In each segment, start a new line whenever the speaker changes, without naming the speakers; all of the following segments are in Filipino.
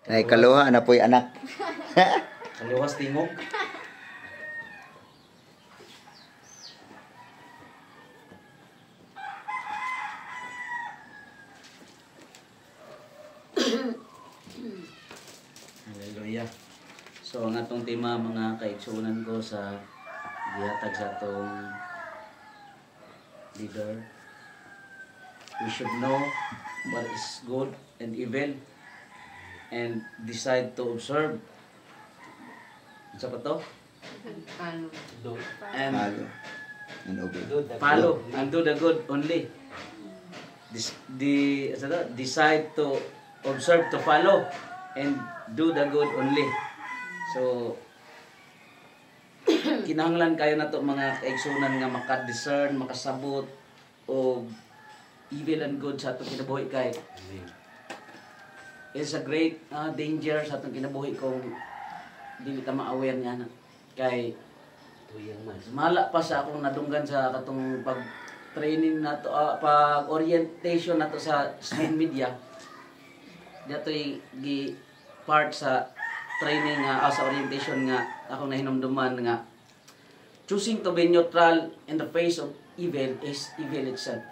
Nay kaluha na po'y anak.
Kaluwas tingog. Hallelujah. So ang atong tema mga kaigsunan ko sa gihatag sa atong leader, we should know what is good and evil and decide to observe. Sa pa to? And
Follow and obey.
follow and do the good only. Decide to observe, to follow and do the good only. So kinahanglan kayo na to mga kaigsunan nga maka-discern, makasabot o evil and good sa atong kinabuhi kay it's a great danger sa atong kinabuhi kung dili ta ma-aware niya na kay mala pa sa akong nadunggan sa katong pag-training nato pag-orientation nato sa social media datoy gi part sa training sa orientation nga akong nahinumduman nga choosing to be neutral in the face of evil is evil itself.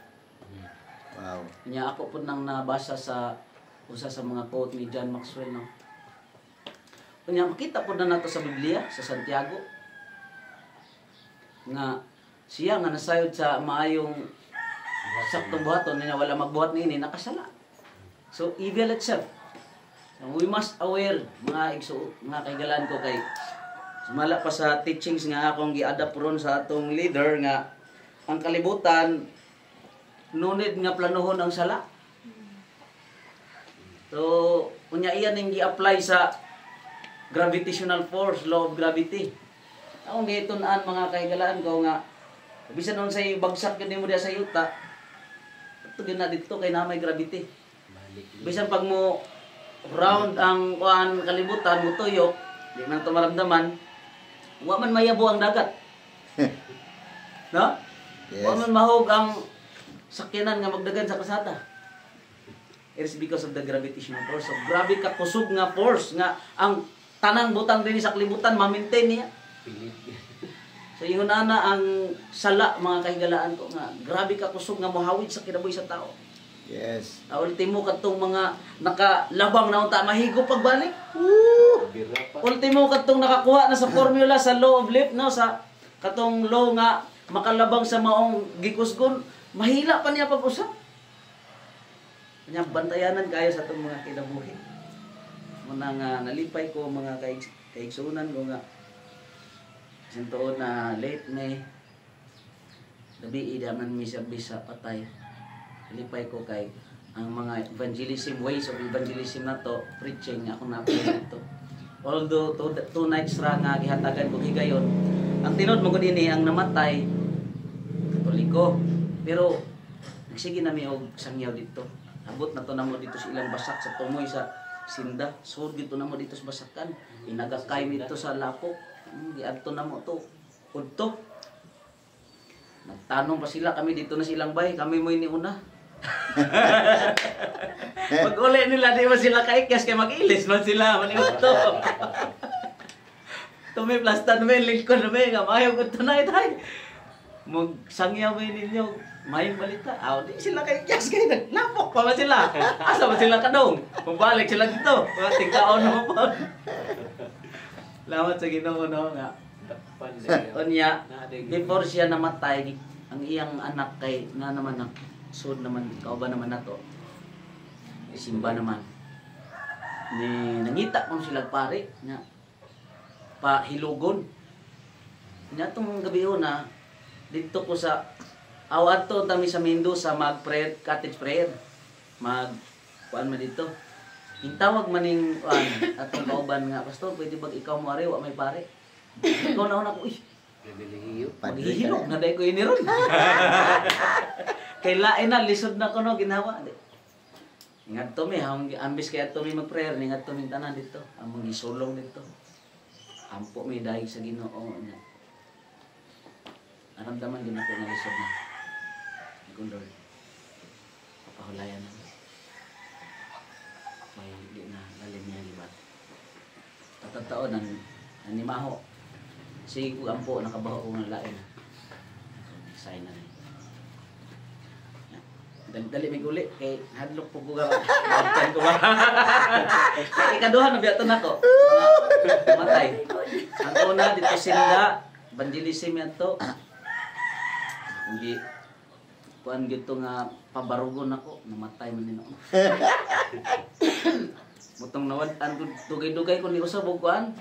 Wow.
Nya ako po nang nabasa sa usa sa mga quote ni John Maxwell no. Kunya makita po na nato sa Biblia sa Santiago nga siya nga nasayod sa maayong saktong buhaton niya wala magbuhat niini nakasala. So evil itself. So, we must aware mga kaigalan ko kay sumala pa sa teachings nga akong gi-adapt ron sa atong leader nga ang kalibutan nunid nga planuhon ang sala. So, unya iyan ning gi-apply sa gravitational force, law of gravity. Akong gitun-an mga kaigalaan ko nga bisan unsay bagsak gyud nimo diha sa yuta, tugin na dito kay na may gravity. Bisan pag mo round ang kuan kalibutan mo tuyo, di man to maramdaman, wa man mayabo ang dagat. No?
Yes.
Wa man mahog ang sakyanan nga magdagan sa kalsada. It is because of the gravitational force. So, grabe ka kusog nga force nga ang tanang butang din sa kalibutan ma-maintain niya. So ingon ana ang sala mga kahigalaan ko nga grabe ka kusog nga mohawid sa kinabuhi sa tao.
Yes.
Ultimo katong mga nakalabang na unta mahigo pagbalik. Woo! Ultimo katong nakakuha na sa formula sa law of life no sa katong law nga makalabang sa maong gikusgon mahila pa niya pag-usap. Kanya bantayanan kayo sa atong mga kinabuhi. Muna nga nalipay ko mga kaigsunan ko nga sintuon na late May gabi idaman mi service sa patay. Lipay ko kay ang mga evangelism ways of evangelism na to preaching ako na dito. Although two nights ra nga gihatagan ko higayon ang tinod mo gud ini ang namatay Katoliko pero nagsige na mi og sangyaw dito abot na to namo dito sa ilang basak sa tumoy sa sinda sud dito namo dito sa basakan inagakay mi dito sa lapok giadto namo to udto nagtanong pa sila kami dito na silang bay kami mo ini una. Pag uli nila di ba sila kaikas kay mag-ilis man sila maniuto. Tumi plastan me lingkod me nga mayo ko tonight hay. Mag sangyaw me ninyo mayong balita. Di sila kaikas kay naglapok pa man sila. Asa man sila kadong? Mabalik sila dito. Tingkaon mo pa. Salamat sa Ginoo no nga. Unya before siya namatay ang iyang anak kay na naman sud naman kauban naman nato simba naman ni nangita kung sila pare nya pahilugon nya tong gabi na dito ko sa awadto tami sa Mendoza mag prayer cottage prayer mag kuan man dito intawag maning atong kauban nga pastor pwede bag ikaw mo ari wa may pare ikaw na ko maghihilok na day ko ini ron. Kay lain na lisod na ko no ginawa. Ngadto mi ambis kay adto mi mag-prayer ni ngadto mi tanan dito. Among gisulong dito. Ampo mi dahil sa Ginoo nya. Naramdaman din ako na lisod na. Kung Lord, papahulayan na. May di na lalim niya libat. Totoo nang animaho. Sige ko ampo nakabaho ko ng lain. Sign na rin. Dali may uli kay hadlok po ko batan ko ba. Kay ikaduha na biyaton ako. Matay. Ang una dito sila evangelism yato. Hindi kuan gito nga pabarugon ako namatay man nino. Butong nawad-an ko dugay-dugay ko ni usab og kuan.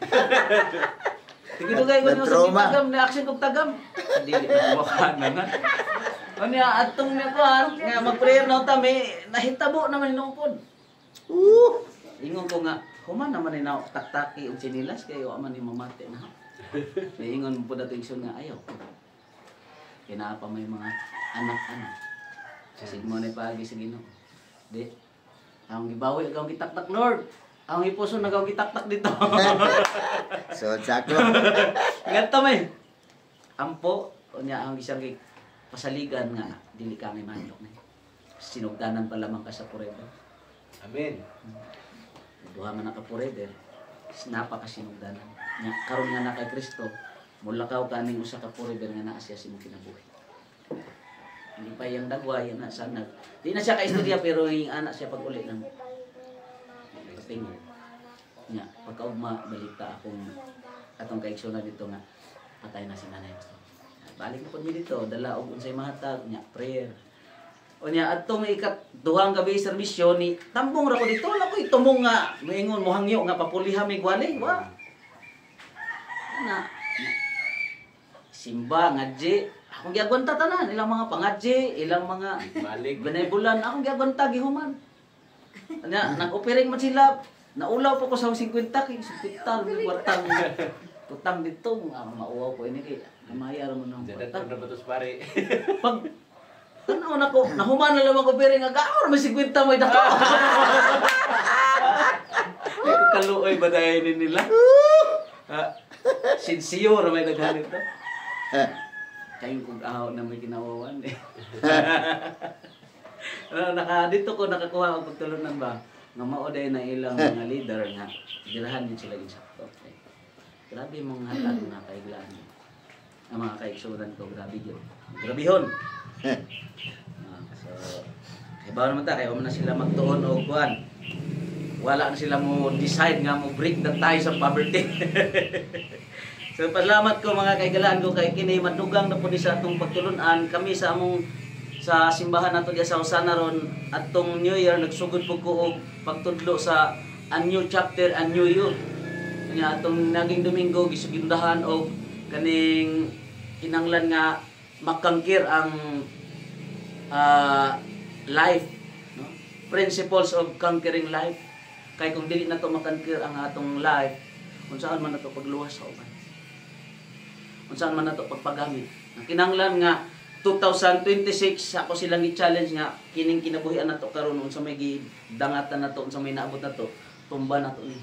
Dugay-dugay ko ni usab tagam ni action kog tagam. Dili na mo kana. Ano atong niya kuan nga mag-prayer na ta may nahitabo naman inungpod. Ingon ko nga human naman ni na taktaki og sinilas kay wa man ni mamate na. Ingon po dato igsoon nga ayaw. Kinapa may mga anak-anak. Sigmo na pagi sa Ginoo. Di ang gibawi agaw gitaktak Lord. Ang ipuso nagaw gitaktak dito.
So, sakto.
Ngadto may. Ampo unya ang isang pasaligan nga dili kami manlok na. Sinugdanan pa lamang ka sa forever.
Amen.
Duha man ka forever. Napa ka sinugdanan. Nya karon nga na kay Kristo, mulakaw kaning usa ka forever nga naa siya sa imong kinabuhi. Hindi pa yung dagway na sana. Di na siya ka-istorya pero yung anak siya pag uli ng tingin. Nya pagkaugma balita atong kaigsoon dito nga patay na si nanay. Balik po mi dito, dala og unsay mahatag nya prayer. O nya adtong duhang gabi sa misyon ni tambong ra ko dito, wala ko itumong nga moingon mo hangyo nga papuliha mi gwali, wa. Na simba ngadji, akong giagwanta tanan ilang mga pangadji, ilang mga
Balik.
benebulan akong giagwanta gihuman. Nya nag-opering man sila, naulaw pa ko sa 50 kay 50 kwartang utang dito, mauwaw ko ini kay namaya ra mo nang
Jadat na batos pare.
pag tanaw na ko, nahuman na lamang ko pero nga gaor may 50 mo dako. Ay ko kaluoy badayon nila. Sincere may naghanip to. Kayo kung ahaw na may kinawawan eh. Dito ko nakakuha og pagtulunan ba nga mao day na ilang mga leader nga dirahan din sila insakto. Grabe mong hatag na kaiglaan. Ang mga kaigsunan ko grabe yun. Grabihon. So, ibaw naman ta, kaya na sila magtuon o kuhan. Wala na sila mo decide nga mo break the ties of poverty. So, pasalamat ko mga kaigalaan ko kay kini madugang na po ni sa atong pagtulunan. Kami sa among sa simbahan nato diya sa Osana ron atong New Year nagsugod po ko og pagtudlo sa a new chapter, a new you. Kanya atong naging Domingo gisugindahan og kaning kinanglan nga makangkir ang life, no? Principles of conquering life. Kay kung dili na to makangkir ang atong life, unsaan man nato pagluwas sa uban. Unsaan man nato pagpagamit. Ang kinanglan nga 2026 ako silang i-challenge nga kining kinabuhian nato karon unsa may gidangatan nato, unsa may naabot nato, tumba nato ni.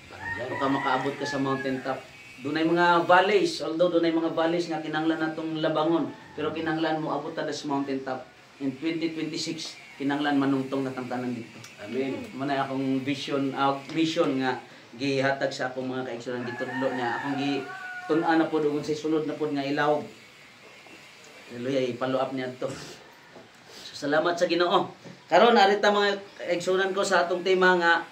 Para ka makaabot ka sa mountain top. Dunay mga valleys, although dunay mga valleys nga kinanglan natong labangon, pero kinanglan mo abot ta sa mountain top. In 2026 kinanglan manungtong natang tanan dito.
Amen.
Manay akong mission nga gihatag sa akong mga kaigsunan gitudlo niya. Akong tun-an na pod ug sa sulod na pod nga ilaw. Hallelujah, i-follow up niya to. So, salamat sa Ginoo. Karon arita mga kaigsunan ko sa atong tema nga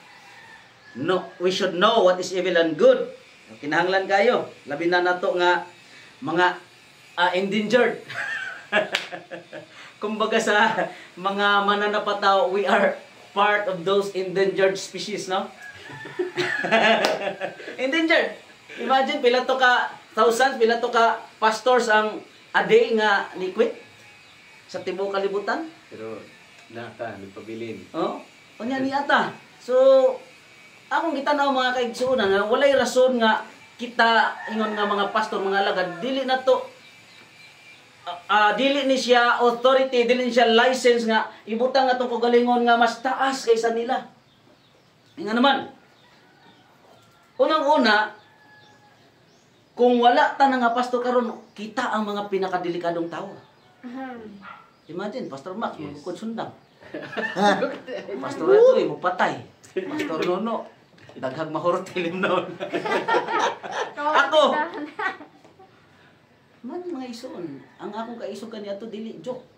we should know what is evil and good. Kinahanglan kayo. Labi na nato nga mga endangered. Kumbaga sa mga mananapataw, we are part of those endangered species, no? Endangered. Imagine, pila to ka thousands, pila to ka pastors ang a day nga liquid sa tibuok kalibutan.
Pero naka nagpabilin.
Oh, unya ni ata. So, akong gitanaw mga kaigsuonan nga walay rason nga kita ingon nga mga pastor, mga alagad dili na to dili ni siya authority, dili ni siya license nga ibutang atong kagalingon nga mas taas kaysa nila. Nga naman. Unang-una, kung wala ta nga pastor karon, kita ang mga pinakadelikadong tao. Imagine, Pastor Max, magkukod sundang. Pastor ito, mo patay. Pastor Nono, Daghang mahurot tilim noon. Ako! Man mga ison, ang akong kaisog kaniya to dili joke.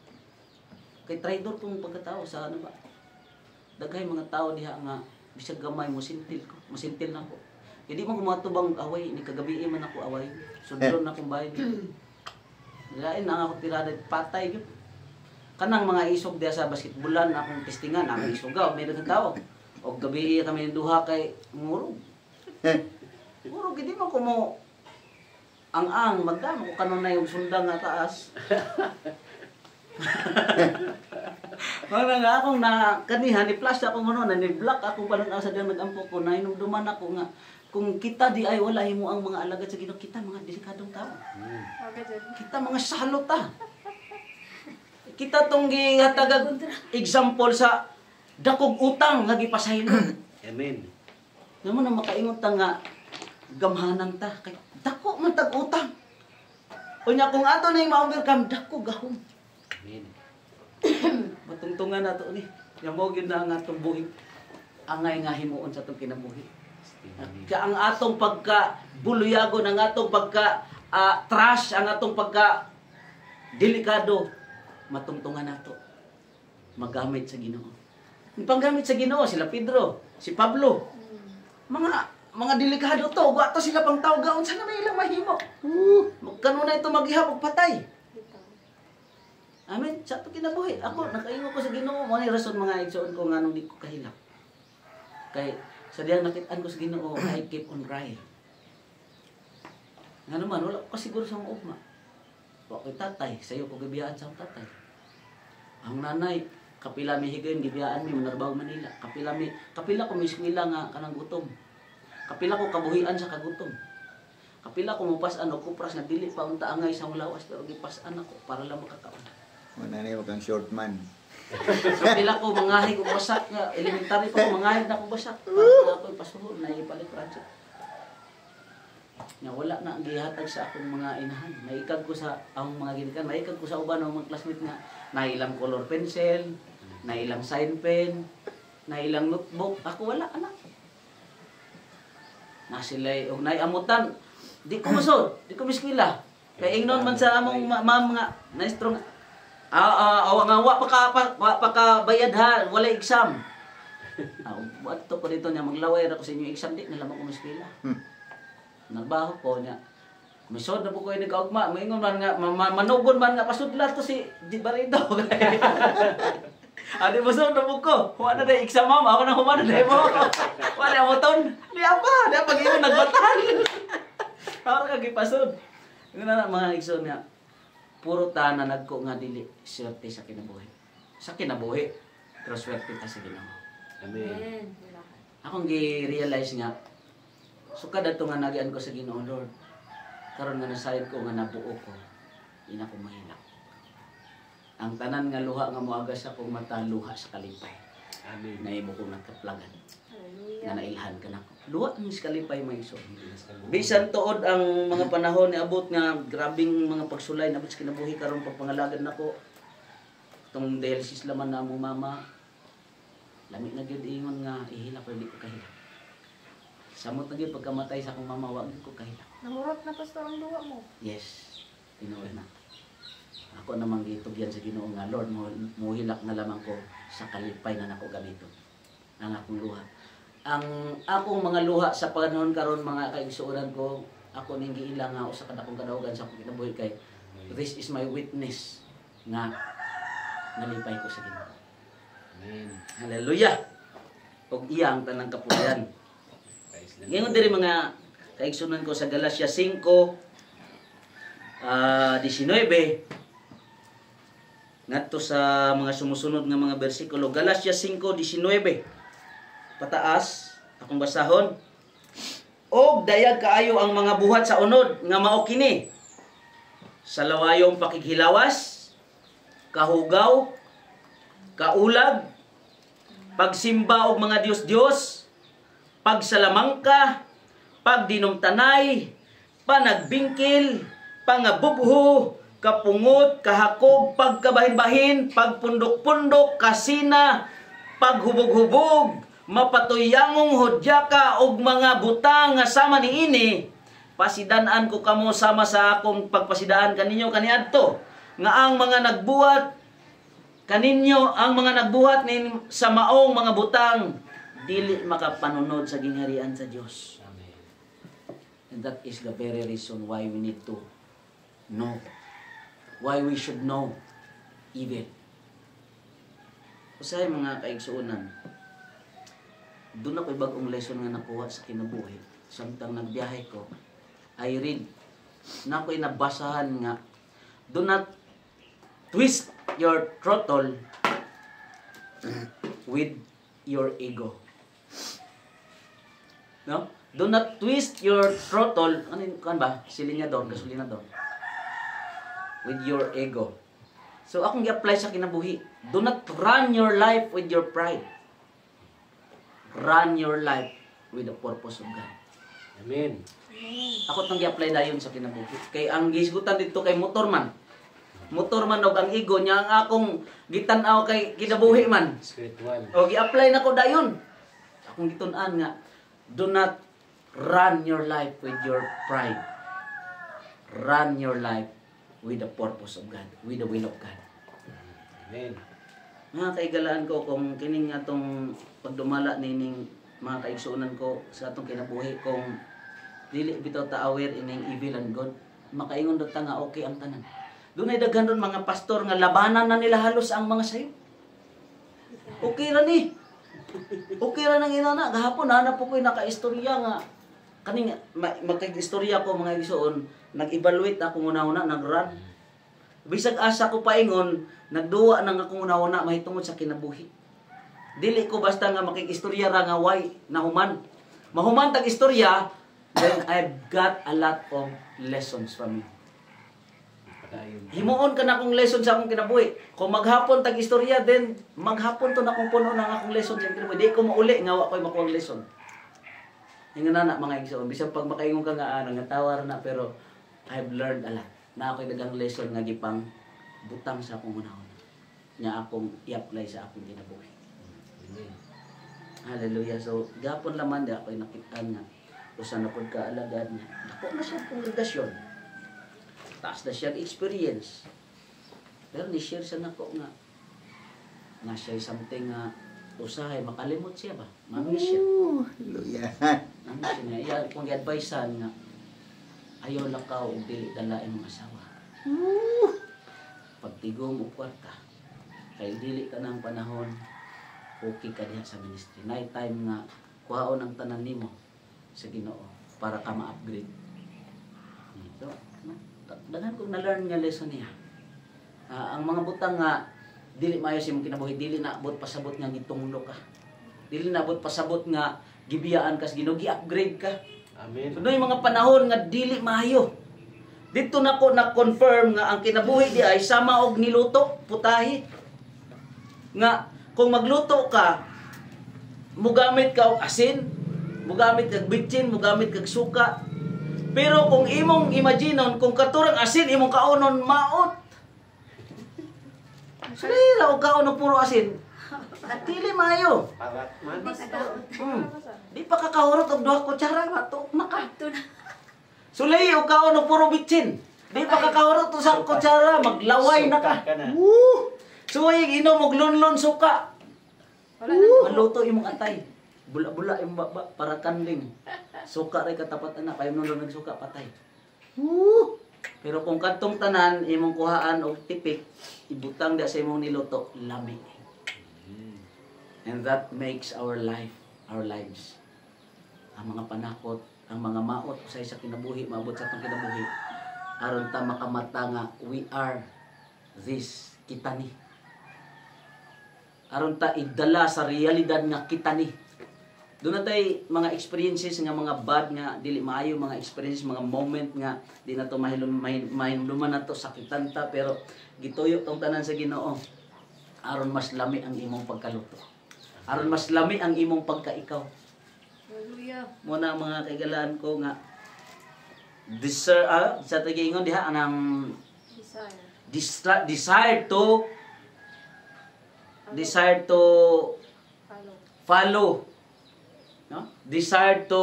Kay traidor kong pagkatao sa ano ba? Daghay mga tao diha nga bisag gamay mo sintil ko, musintil na ko. Hindi mo kumatubang away ni kagabi man ako away. Sudlon na kong bahay. Lain ang ako tirada patay gyud. Kanang mga isog diha sa basketbolan akong testingan, akong isugaw may daghang tao. Og gabi kami duha kay ngurog. Ngurog hindi mo ko mo ang magdamo ko kanon na yung sundang nga taas. Wala nga akong na kanihan ni flash ako ngono na ni block ako balon sa diyan nagampo ko na hinumduman ako nga kung kita di ay wala himo ang mga alagad sa Ginoo kita mga delikadong tao. Kita mga salot ta. Kita tong gihatagag example sa dakog utang nga gipasaylo.
Amen.
Namo na makaingon ta nga gamhanan ta kay dako man tag utang. Unya kung ato na yung ma-overcome dako gahom.
Amen.
Matungtungan nato ni. Yamo gyud na ang atong buhi. Angay nga himuon sa atong kinabuhi. Ka ang atong pagka buluyagon, ang atong pagka trash, ang atong pagka delikado matungtungan nato. Magamit sa Ginoo. Ang panggamit sa Ginoo sila Pedro, si Pablo. Mga delikado to, wa to sila pang tawgaon sana may ilang mahimo. Kanunay ito maghihap og patay. Amen. Sa ito kinabuhi. Ako, nakaingo ko sa Ginoo. Mo ni rason mga igsoon ko nga nung di ko kahilap. Kay, sa diyang nakitaan ko sa Ginoo, I keep on crying. Nga naman, wala ko siguro sa mga ugma. Wa ko'y tatay. Sa'yo ko gibiyaan sa akong tatay. Ang nanay, kapila mi higayon, gibiyaan mi, Manarbaw, Manila. Kapila ko miskwila nga kanang gutom. Kapila ko kabuhian sa kagutom. Kapila ko mupasan o kupras na dili pa unta angay sa mulawas pero gipasan ako para lang makakaon.
Wala na yung kang short man.
Kapila ko mangahi ko basak nga elementary pa ko mangahi na ko basak para ako ipasuhon na ipalit project. Nga wala na ang gihatag sa akong mga inahan. Naikag ko sa ang mga ginikan, naikag ko sa uban ng mga classmate nga na ilang color pencil, na ilang sign pen, na ilang notebook. Ako wala anak. Na sila og naiamutan. Di ko masod, di ko miskwila. Kay ingnon man sa among mga maestro nga. Nga wa pa ka bayad ha, wala exam. What to ko dito niya maglaway ra ko sa inyo exam di nila ko miskwila. Nagbaho ko niya. Misod na po ko ini kaugma, moingon man nga manugon man nga pasudlat to si Di Barido. Adi mo sa na ko. Wala na exam ma'am, ako na humana na mo. Wala mo ton. Di apa, di pag imo nagbatan. Ako ka gipasod. Ngano na mga igsoon niya. Puro ta na nagko nga dili swerte sa kinabuhi. Sa kinabuhi, pero swerte ta sa Ginoo.
Amen.
Akong gi-realize nga sukad ato nga nagian ko sa Ginoo Lord. Karon nga nasayod ko nga nabuo ko. Ina ko mahilak. Ang tanan nga luha nga moagas sa akong mata luha sa kalipay.
Amen.
Naimo ko nagkaplagan. Nga nailhan ka nako. Luha ang kalipay may iso. Bisan tuod ang mga panahon ni abot nga grabing mga pagsulay nabot sa kinabuhi karon pagpangalagad nako. Tong dialysis laman na among mama. Lami na gyud ingon nga ihilak pero di ko kahilak. Samot na gyud pagkamatay sa akong mama wa ko kahilak.
Namurot na pastor ang duwa mo.
Yes. Tinuod na. Ako namang gitugyan sa Ginoo nga Lord muhilak na lamang ko sa kalipay nga nako gamito ang akong luha. Ang akong mga luha sa panahon karon mga kaigsuonan ko, ako ning giila nga usa ka dakong kadaugan sa akong kinabuhi kay this is my witness nga nalipay ko sa Ginoo.
Amen.
Hallelujah. Og iyang tanang kapulian. Ngayon diri mga kaigsuonan ko sa Galacia 5:19 ngadto sa mga sumusunod nga mga bersikulo. Galacia 5:19 pataas akong basahon. Og dayag kaayo ang mga buhat sa unod nga mao kini: sa lawayong pakighilawas, kahugaw, kaulag, pagsimba og mga Dios-Dios, pagsalamangka, pagdinumtanay, panagbingkil, pangabubho, kapungot, kahakog, pagkabahin-bahin, pagpundok-pundok, kasina, paghubog-hubog, mapatuyangong hodya ka og mga butang nga sama niini, pasidan-an ko kamo sama sa akong pagpasidaan kaninyo kaniadto, nga ang mga nagbuhat kaninyo, ang mga nagbuhat sa maong mga butang dili makapanunod sa gingharian sa Dios.
Amen.
And that is the very reason why we need to know, why we should know evil. Usahay mga kaigsuonan, doon ako'y bagong lesson nga nakuha sa kinabuhi. Samtang nagbiyahe ko, I read, na ako'y nabasahan nga, do not twist your throttle with your ego. No? Do not twist your throttle, ano ba? Silinador, gasolinador. With your ego. So, akong i-apply sa kinabuhi. Do not run your life with your pride. Run your life with the purpose of God.
Amen.
Ako itong i-apply dayon sa kinabuhi. Kay ang gisgutan dito kay motorman. Motorman og ang ego niya, ang akong gitanaw kay kinabuhi man.
Spiritual.
O i-apply na ko dayon. Akong gitun-an nga, do not run your life with your pride. Run your life with the purpose of God, with the will of God.
Amen.
Mga kaigalaan ko, kung kining atong pagdumala nining mga kaigsuonan ko sa atong kinabuhi, kung dili bitaw ta aware ining evil and good, makaingon do ta nga okay ang tanan. Dunay daghan ron mga pastor nga labanan na nila halos ang mga sayo. Okay ra ni. Okay ra nang inana, gahapon hanap po ko'y naka-istorya nga kaning magkag-istorya ko mga igsuon, nag-evaluate ako una-una, nag-run. Bisag asa ko paingon, nagduwa nang akong una-una mahitungod sa kinabuhi. Dili ko basta nga makig-istorya ra nga why nahuman. Mahuman tag istorya, then I've got a lot of lessons from you. Himuon ka na akong lesson sa akong kinabuhi. Kung maghapon tag istorya, then maghapon to na akong puno ng akong lesson sa kinabuhi. Di ko mauli nga wa ko'y makuha ang lesson. Hinga na mga igsoon. Bisang pag makaingon ka nga nga tawar na, pero I've learned a lot. Na ako'y dagang lesson nga gipang butang sa akong una-una. Nga akong i-apply sa akong kinabuhi.
Amen.
Hallelujah. So, gapon laman di ako'y nakitaan nga. Usa na pod kaalagad niya. Ako na siya kongregasyon. Taas na siyang experience. Pero ni-share siya nako nga siya'y something nga usahay, makalimot siya ba? Mamiss siya.
Hallelujah.
Mamiss siya niya. Iya, kung i-advisean nga, ayaw lang ka o dili dalain mong asawa. Pagtigom o kwarta, kay dili ka ng panahon, okay ka diha sa ministry. Night time nga, kuhaon ang tanan nimo sa Ginoo para ka ma-upgrade. So, daghan kong na-learn nga lesson niya. Ang mga butang nga dili maayo sa imong kinabuhi, dili na abot pasabot nga gitunglo ka. Dili na abot pasabot nga gibiyaan ka sa Ginoo, gi-upgrade ka.
Amen.
So, yung mga panahon nga dili maayo. Dito na ko na-confirm nga ang kinabuhi di ay sama og niluto, putahi. Nga kung magluto ka, mugamit ka og asin, mugamit kag bitsin, mugamit kag suka. Pero kung imong imaginon, kung katurang asin, imong kaunon maot. Salira o kaunon puro asin. Dili maayo.
Parat man.
Di pa kakahurot og 2 kutsara, matuok na ka. Sulay o kaunon puro bitsin. Di pa kakahurot og 1 kutsara, maglaway na ka. Suway inom og lunlon suka. Maluto imong atay. Bula-bula imong baba para kanding. Suka ray katapat na kay mo nagsuka patay. Pero kung kadtong tanan imong kuhaan og tipik, ibutang da sa imong niluto, lami. And that makes our lives. Ang mga panakot, ang mga maot usay sa kinabuhi, maabot sa atong kinabuhi. Aron ta makamata nga we are this, kita ni. Aron ta idala sa realidad nga kita ni. Doon na tayo mga experiences nga mga bad nga dili maayo, mga experiences, mga moment nga di na to mahinumduman na to, sakitan ta, pero gituyo tong tanan sa Ginoo aron mas lami ang imong pagkaluto, aron mas lami ang imong pagkaikaw.
Hallelujah.
Muna mga kaigalaan ko nga sa tagingon diha anang desire to
Follow.
follow desire to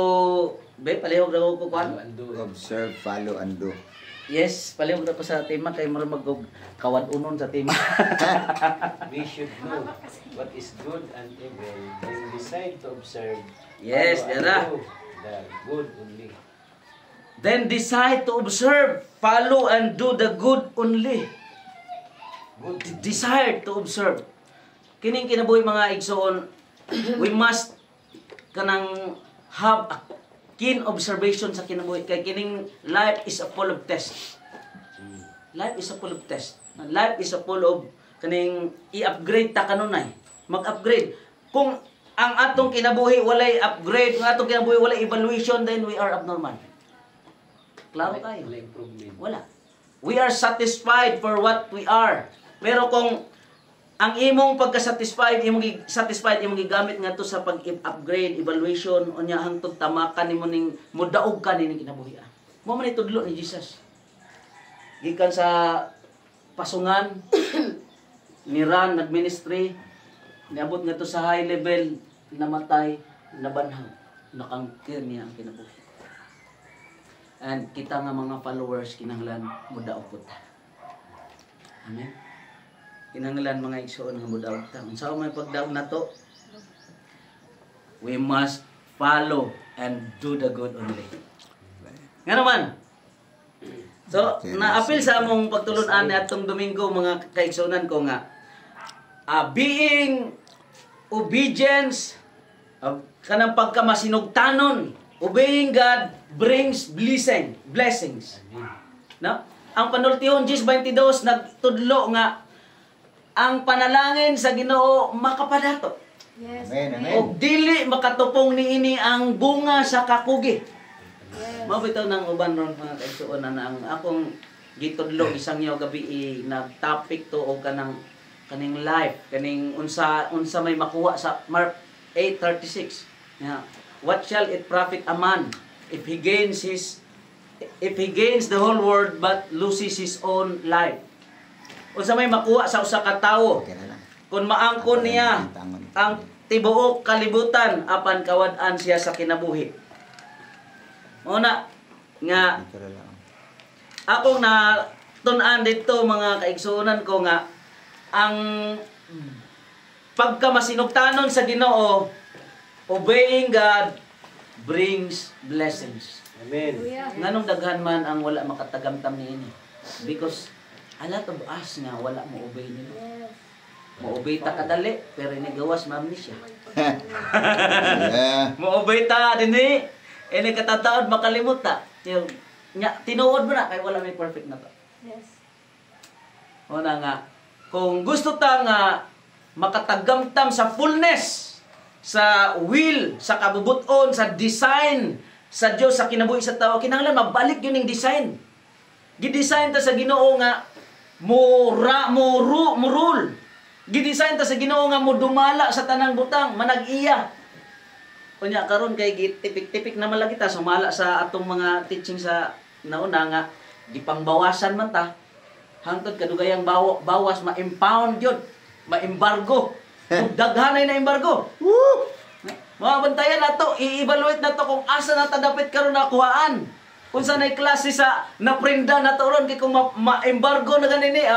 palihog na ko kuan.
Observe, follow, and do.
Yes, palihog na ko sa tema kay mara mag kawad-unon sa tema.
We should know what is good and evil, then decide to observe.
Yes,
follow, and
Dara.
do the good only.
Then decide to observe, follow and do the good only.
Good.
Desire to observe. Kining kinabuhi mga igsoon, we must kanang have a keen observation sa kinabuhi kay kining life is a full of test. Life is a full of test. Life is a full of kaning i-upgrade ta kanunay. Mag-upgrade. Kung ang atong kinabuhi walay upgrade, kung atong kinabuhi walay evaluation, then we are abnormal. Klaro kayo.
Wala improvement.
Wala. We are satisfied for what we are. Pero kung ang imong pagka-satisfied, imong gigamit nga to sa pag-upgrade, evaluation, unya hangtod tamakan nimo ning mudaog ka ning kinabuhi. Mo man itudlo ni Jesus. Gikan sa pasungan ni Ran nag-ministry, niabot nga to sa high level, namatay, nabanhaw, nakangkir niya ang kinabuhi. And kita nga mga followers kinahanglan mudaog pud ta. Amen. Kinahanglan mga igsoon nga mudaog ta. Unsa may pagdaog nato? We must follow and do the good only. Nga naman. So, na-apil sa among pagtulun-an ni atong Domingo mga kaigsunan ko nga being obedience kanang pagkamasinugtanon, obeying God brings blessings. No? Ang panultihon 10:22 nagtudlo nga ang panalangin sa Ginoo makapadato.
Yes.
Amen, amen.
O dili makatupong niini ang bunga sa kakugi.
Yes.
Mao bitaw nang uban ron mga kaigsuon na ang akong gitudlo isang yaw gabi nag-topic to o kanang kaning life, kaning unsa may makuha sa Mark 8:36. Yeah. What shall it profit a man if he gains the whole world but loses his own life? Unsa may makuha sa usa ka tawo
Okay na lang.
kung maangkon niya ang tibuok kalibutan apan kawad-an siya sa kinabuhi. Una nga
Dito na lang.
akong na tun-an dito mga kaigsuonan ko nga ang pagkamasinugtanon sa Ginoo, obeying God brings blessings.
Amen.
Hallelujah.
Nganong daghan man ang wala makatagamtam niini? Because a lot of us nga wala mo obey nila.
Yes.
Mo obey ta kadali pero ini gawas maamnesia.
Yeah.
Mo obey ta dinhi ini katataod makalimot ta. Yung tinuod mo na kay wala may perfect na to.
Yes.
Una nga kung gusto ta nga makatagamtam sa fullness sa will, sa kabubuton, sa design sa Dios sa kinabuhi sa tao, kinahanglan mabalik yun yung design. Gidesign ta sa Ginoo nga mo rule. Gidesign ta sa Ginoo nga mo dumala sa tanang butang, manag-iya. Kunya karon kay tipik-tipik na malagi ta sumala sa atong mga teaching sa nauna nga gipangbawasan man ta. Hangtod kadugayang bawas ma-impound yun, ma-embargo. Kung daghanay na embargo. Woo! Mga bantayan na to, i-evaluate na to kung asa na tadapit karon na kuhaan. Kung saan ay klase sa naprinda na to ron, kaya kung ma-embargo na ganini,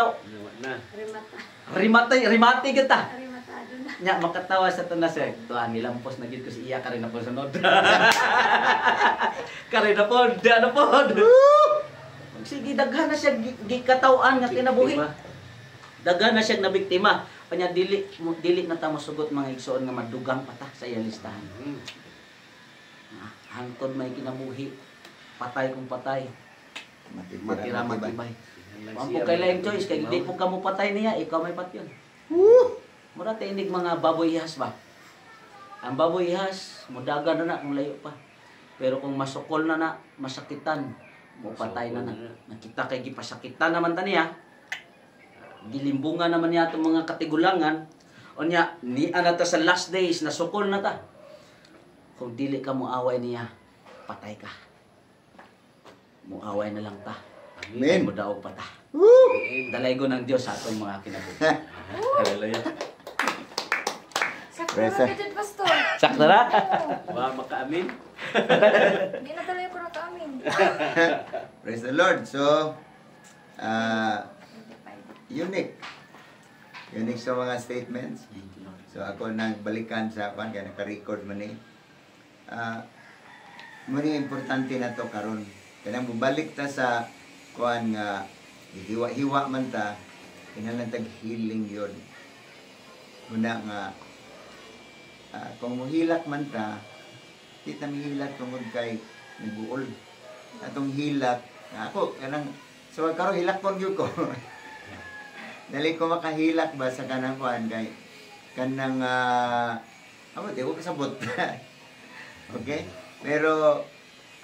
Na.
rimati kita.
Arimatado na.
Nya, makatawa sa to na siya. Tuan, nilampos na gid ko si iya, kari na po sunod. Kari na po, ano po. Sige, daghan na siya gikatawan nga kinabuhi. Daghan na siya nabiktima. Kanya dili na ta masugot mga igsoon nga madugang pata sa iyang listahan. Hangtod may kinabuhi, patay kung patay, matira matibay. Ang po kailang choice kay di po kamo patay niya, ikaw may patyon. Mura tinig mga baboy ihas ba? Ang baboy ihas, mudagan na kung layo pa. Pero kung masukol na masakitan, mo patay na. Nakita kay gipasakitan naman ta niya. Dilimbungan naman niya itong mga katigulangan. O niya, ni anata sa last days, nasukol na ta. Kung dili ka muaway niya, patay ka. Muaway na lang ta.
Amen.
Mudaog pa ta. Dalaygo ng Diyos sa atong mga kinabuhi. Hallelujah.
Sa
Presa.
Pastor.
Sakto na?
Wa makaamin.
Hindi na tuloy ko nakaamin.
Praise the Lord. So, unique. Unique sa mga statements. So, ako nang balikan sa kwan, kaya naka-record man eh. Muna importante na to karon. Kaya bubalik ta sa kwan nga, hiwa-hiwa man ta, kinahanglan healing yun. Muna nga, kung muhilak man ta, kita mihilak tungod kay nagbuol. Atong hilak, ako, kanang, so karon hilak pon gyud ko. Dali ko makahilak ba sa kanang kuan kay kanang di ko kasabot. Okay? Pero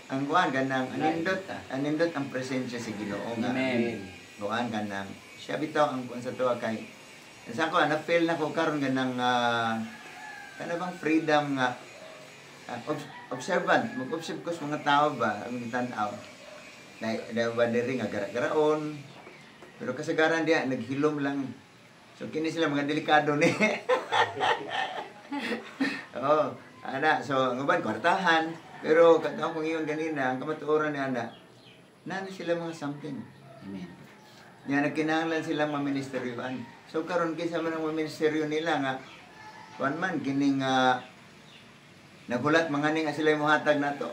ang kuan kanang anindot ang presensya sa Ginoo nga.
Amen.
Kuan kanang siya bitaw ang kuan sa tuwa kay sa ko na feel na ko karon kanang kana bang freedom nga observant, mag-observe ko sa mga tao ba ang tan-aw. Na ba diri nga gara-garaon. Pero kasagaran diya naghilom lang. So kini sila mga delikado ni. Oh, ana so ang uban kwartahan. Pero katong kong iyon ganina, ang kamatuoran ni ana. Nani sila mga something.
Amen.
Nga nagkinahanglan sila ma-ministeryoan. So karon kinsa man ang ministeryo nila nga kuan man kining nagulat mga nga sila mohatag nato.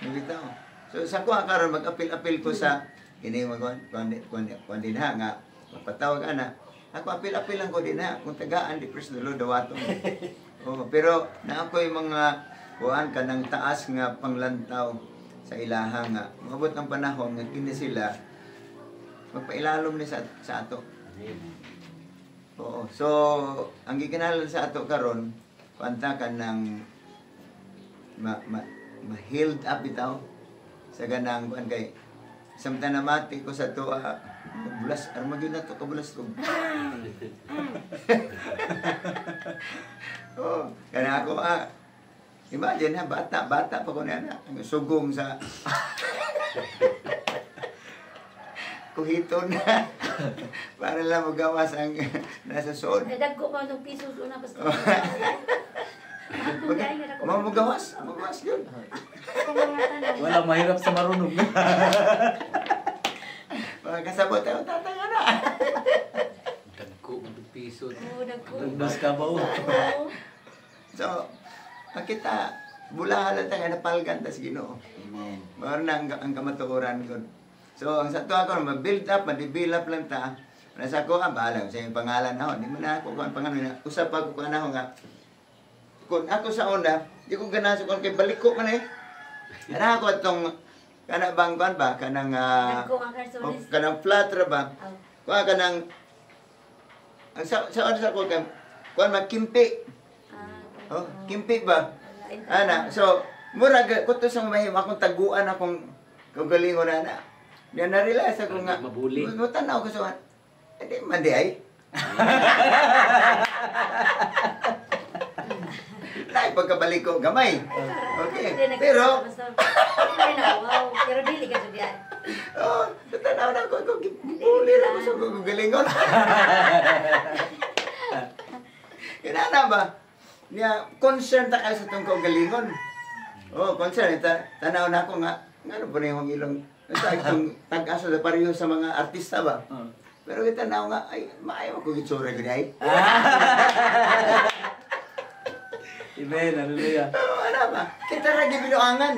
Nibitaw. So sa ko karon mag-apil-apil ko sa kini kuan din ha nga magpatawag ana. Ako apil-apil lang ko din ha kung tagaan di praise the Lord dawaton. Oh, pero na ako'y mga kuan kanang taas nga panglantaw sa ilaha nga. Maabot ang panahon nga kini sila magpailalom ni sa ato. Oo. So, ang gikinahanglan sa ato karon, kuanta ka ng ma-healed up bitaw sa ganang kuan kay samtang namati ko sa to bulas armagyo na to kabulas ko. Oh, kana ako imagine ha bata pa ko na sugong sa kuhiton na para lang magawas ang nasa suod.
Dagko pa ng pisos una pas.
Magawas yun.
Walang mahirap sa marunong.
Mga kasabot tayo, tatanga na.
Dagko ng piso.
Oo, dagko.
Mas ka ba?
So, makita, bulahalan tayo, napalgan ta si Ginoo.
Amen.
Mayroon na ang kamatuoran ko. So, ang sa to ako, ma-build up, ma-develop lang ta. Nasa ko, bahala sa yung pangalan ako. Hindi mo na ako kung pangalan na. Usap ako kung ano nga. Kung ako sa una, di ko ganaso kung kay balik ko man eh. Ano ako itong, kana bang ban ba? Kanang,
Dagko ang karsonis.
kanang flatra ba? Kung kanang, ang sa ano sa ko, kung magkimpi. Oh, kimpi ba? Ana, so, murag, kuto sa mahim, akong taguan akong kagalingon na na. Diyan na-realize ako nga,
Mabuli.
tanaw ko sa hindi man di ay. Dahil pagkabalik ko, gamay. Okay. Pero,
pero dili ka sa diyan.
oh, tanaw na ako, gibuli na ako sa kagalingon. Kinana ba? Niya, concern ta kayo sa itong kagalingon. Oh, concern. Tanaw na ako nga, ano po na yung ilong, itong tag-asa na pareho sa mga artista ba? Pero kita na nga, ay, maayaw ko gitsura ko ay.
Amen. Hallelujah.
Ano ba? Kita na gibiluangan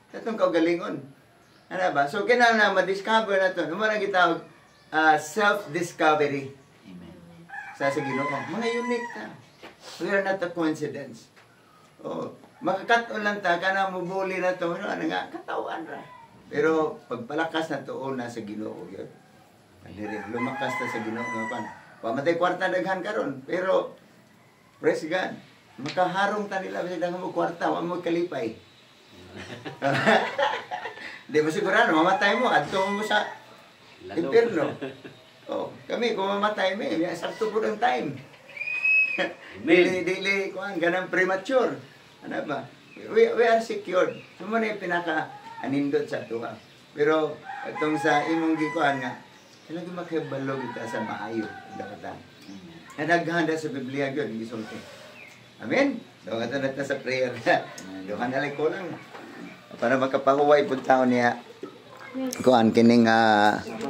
sa itong kagalingon. Ano ba? So, kailangan na ma-discover na ito. Naman ang gitawag, self-discovery.
Amen.
Sa Ginoo. Mga unique ta. We are not a coincidence. Oh, makakaton lang ta kana mubuli na to ano nga katawan ra. Pero pagpalakas na tuon na sa Ginoo gyud. Diri lumakas ta sa Ginoo nga pan. Pamatay kwarta daghan karon, pero praise God. Makaharong ta nila bisag daghan mo kwarta, wa mo kalipay. Di ba sigurado mamatay mo adto mo sa impierno. Oh, kami kung mamatay mi, sakto po ang time. Dili kuan ganang premature. Ano ba? We are secured. Sumo na pinaka anindot sa tuwa. Pero itong sa imong gikuan nga kailangan makibalo kita sa maayo dapat. Naghanda sa Biblia gyud gisulti. Amen. So ato na ta sa prayer. Duhan na lang ko lang para makapahuway pud taon niya kuan kining